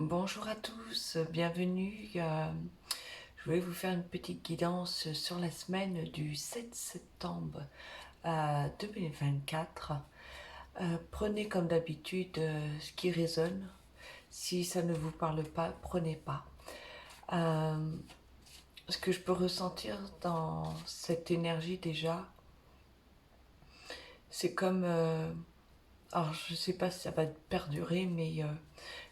Bonjour à tous, bienvenue. Je voulais vous faire une petite guidance sur la semaine du 7 septembre 2024. Prenez comme d'habitude ce qui résonne. Si ça ne vous parle pas, prenez pas. Ce que je peux ressentir dans cette énergie déjà, c'est comme... alors je ne sais pas si ça va perdurer, mais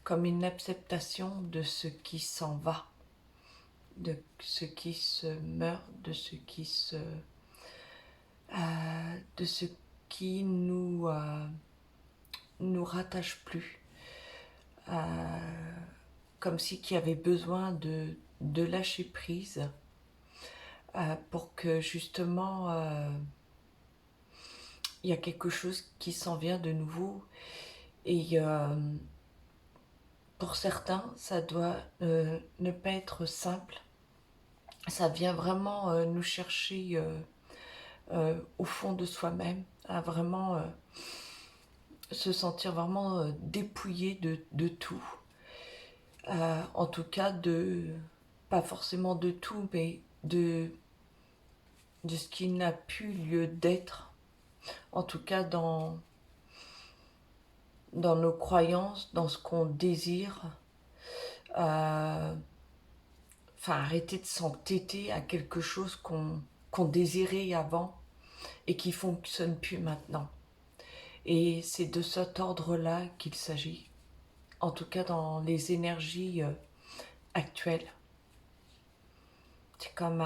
comme une acceptation de ce qui s'en va, de ce qui se meurt, de ce qui nous rattache plus, comme si qui avait besoin de lâcher prise pour que justement il y a quelque chose qui s'en vient de nouveau. Et pour certains ça doit ne pas être simple, ça vient vraiment nous chercher au fond de soi-même, à vraiment se sentir vraiment dépouillé de tout. En tout cas, pas forcément de tout, mais de ce qui n'a plus lieu d'être. En tout cas, dans nos croyances, dans ce qu'on désire. Enfin, arrêter de s'entêter à quelque chose qu'on désirait avant et qui ne fonctionne plus maintenant. Et c'est de cet ordre-là qu'il s'agit, en tout cas dans les énergies actuelles. C'est comme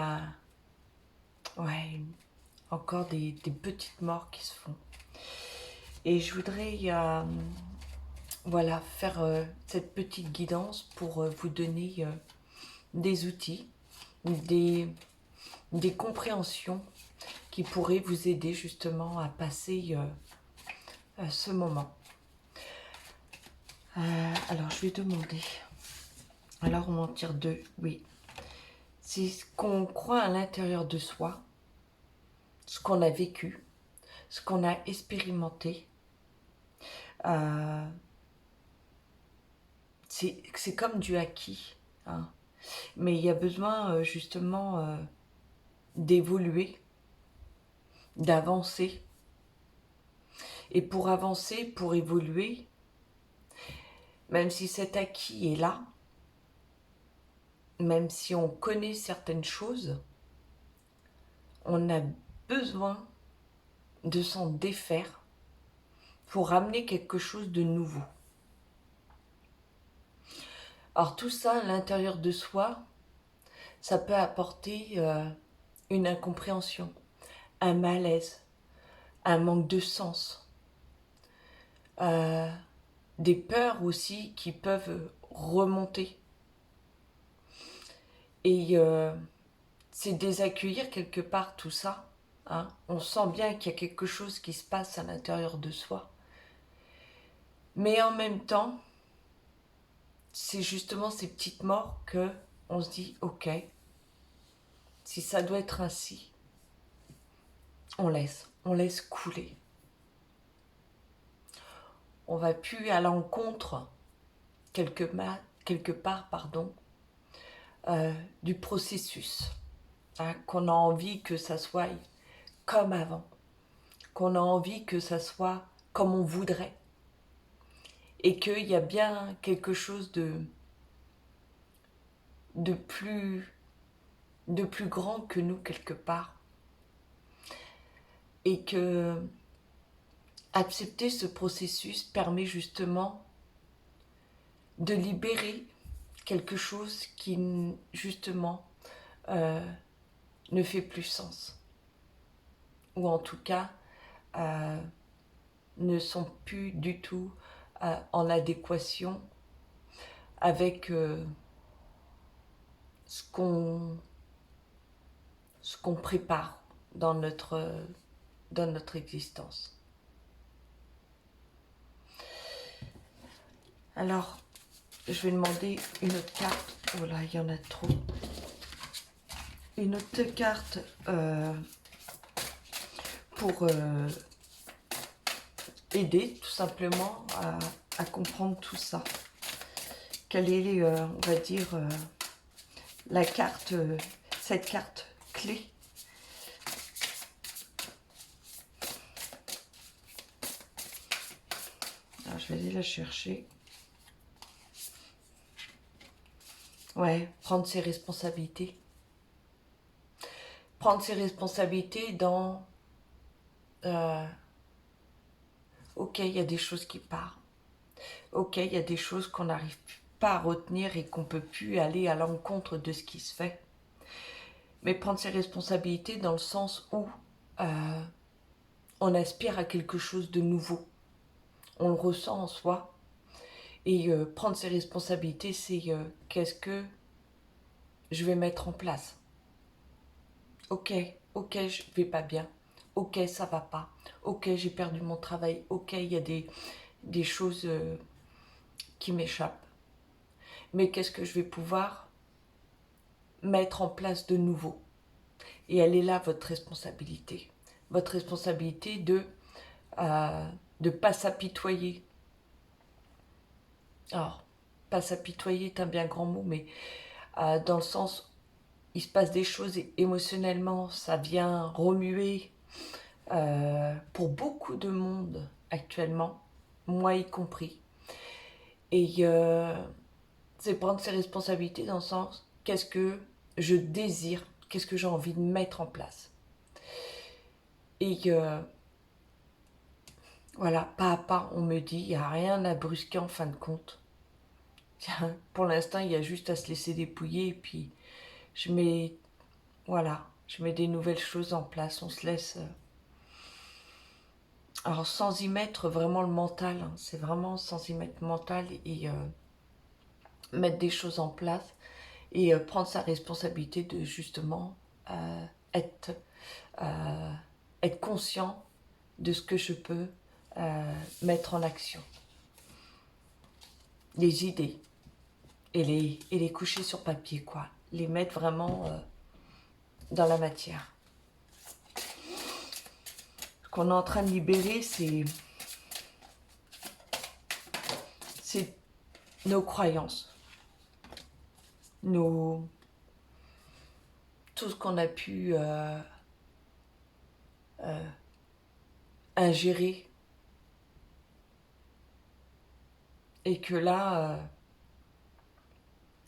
ouais, encore des petites morts qui se font. Et je voudrais voilà, faire cette petite guidance pour vous donner des outils, des compréhensions qui pourraient vous aider justement à passer ce moment. Alors je vais demander. Alors on en tire deux, oui. C'est ce qu'on croit à l'intérieur de soi, ce qu'on a vécu, ce qu'on a expérimenté. C'est comme du acquis, hein. Mais il y a besoin justement d'évoluer, d'avancer. Et pour avancer, pour évoluer, même si cet acquis est là, même si on connaît certaines choses, on a besoin de s'en défaire pour amener quelque chose de nouveau. Alors tout ça à l'intérieur de soi, ça peut apporter une incompréhension, un malaise, un manque de sens, des peurs aussi qui peuvent remonter. Et c'est désaccueillir quelque part tout ça, hein. On sent bien qu'il y a quelque chose qui se passe à l'intérieur de soi. Mais en même temps, c'est justement ces petites morts que on se dit, ok, si ça doit être ainsi, on laisse couler. On va plus à l'encontre quelque part, du processus, hein, qu'on a envie que ça soit comme avant, qu'on a envie que ça soit comme on voudrait, et qu'il y a bien quelque chose de plus grand que nous quelque part, et que accepter ce processus permet justement de libérer quelque chose qui justement ne fait plus sens, ou en tout cas ne sont plus du tout en adéquation avec ce qu'on prépare dans notre existence. Alors, je vais demander une autre carte. Oh là, il y en a trop. Une autre carte pour aider tout simplement à comprendre tout ça. quelle est, on va dire, la carte, cette carte clé. Alors, je vais aller la chercher. Ouais, prendre ses responsabilités. Prendre ses responsabilités dans... ok, il y a des choses qui partent. Ok, il y a des choses qu'on n'arrive pas à retenir et qu'on ne peut plus aller à l'encontre de ce qui se fait. Mais prendre ses responsabilités dans le sens où on aspire à quelque chose de nouveau. On le ressent en soi. Et prendre ses responsabilités, c'est qu'est-ce que je vais mettre en place. Ok, ok, je vais pas bien. Ok, ça va pas. Ok, j'ai perdu mon travail. Ok, il y a des choses qui m'échappent. Mais qu'est-ce que je vais pouvoir mettre en place de nouveau? Et elle est là, votre responsabilité. Votre responsabilité de ne pas s'apitoyer. Alors, pas s'apitoyer est un bien grand mot, mais dans le sens, il se passe des choses émotionnellement, ça vient remuer pour beaucoup de monde actuellement, moi y compris. Et c'est prendre ses responsabilités dans le sens, qu'est-ce que je désire, qu'est-ce que j'ai envie de mettre en place. Et voilà, pas à pas, on me dit, il n'y a rien à brusquer en fin de compte. Tiens, pour l'instant, il y a juste à se laisser dépouiller et puis je mets, voilà, je mets des nouvelles choses en place, on se laisse... alors sans y mettre vraiment le mental, hein, c'est vraiment sans y mettre le mental et mettre des choses en place et prendre sa responsabilité de justement être, euh, être conscient de ce que je peux mettre en action. Les idées et les coucher sur papier, quoi. Les mettre vraiment dans la matière. Ce qu'on est en train de libérer, c'est nos croyances, tout ce qu'on a pu ingérer. Et que là,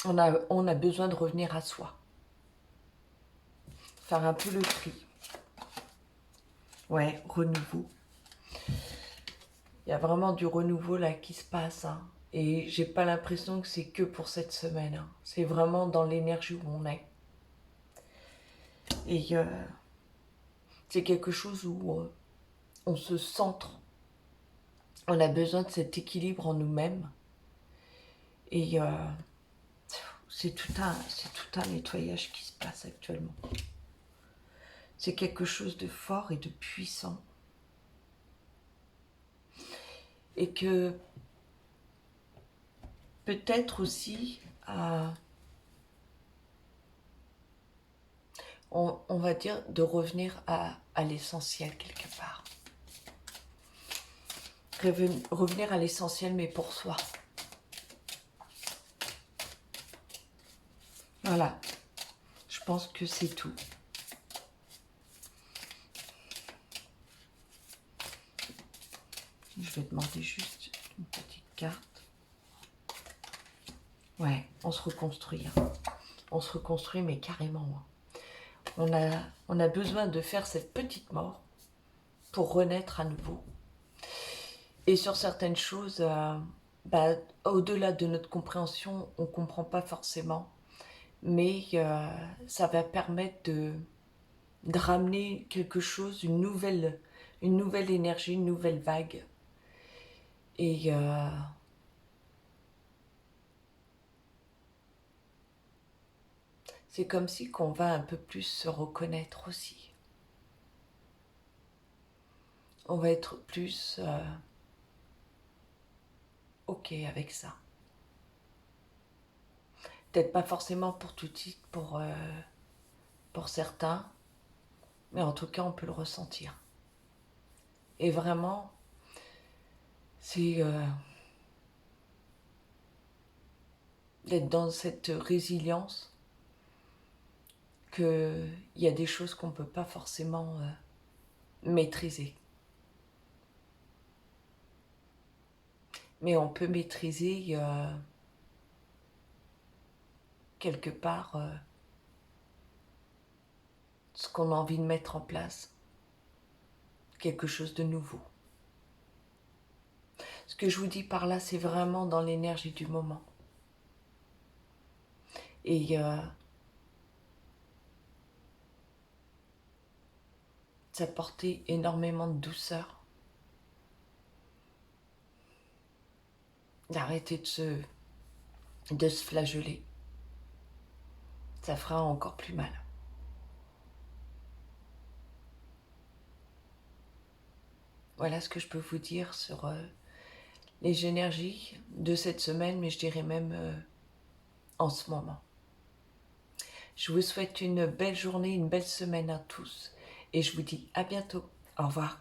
on a besoin de revenir à soi. Faire un peu le tri. Ouais, renouveau. Il y a vraiment du renouveau là qui se passe. Hein. Et j'ai pas l'impression que c'est que pour cette semaine. Hein. C'est vraiment dans l'énergie où on est. Et c'est quelque chose où on se centre. On a besoin de cet équilibre en nous-mêmes. Et c'est tout un nettoyage qui se passe actuellement. C'est quelque chose de fort et de puissant. Et que peut-être aussi, on va dire, de revenir à l'essentiel quelque part. Revenir à l'essentiel, mais pour soi. Voilà, je pense que c'est tout. Je vais demander juste une petite carte. Ouais, on se reconstruit. Hein. On se reconstruit, mais carrément. Hein. On a besoin de faire cette petite mort pour renaître à nouveau. Et sur certaines choses, au-delà de notre compréhension, on ne comprend pas forcément. Mais ça va permettre de ramener quelque chose, une nouvelle énergie, une nouvelle vague. Et c'est comme si qu'on va un peu plus se reconnaître aussi. On va être plus ok avec ça. Peut-être pas forcément pour tout de suite, pour certains, mais en tout cas on peut le ressentir. Et vraiment, c'est d'être dans cette résilience, qu'il y a des choses qu'on ne peut pas forcément maîtriser. Mais on peut maîtriser quelque part ce qu'on a envie de mettre en place, quelque chose de nouveau. Ce que je vous dis par là, c'est vraiment dans l'énergie du moment. Et ça portait énormément de douceur. D'arrêter de se flageller. Ça fera encore plus mal. Voilà ce que je peux vous dire sur les énergies de cette semaine, mais je dirais même en ce moment. Je vous souhaite une belle journée, une belle semaine à tous, et je vous dis à bientôt. Au revoir.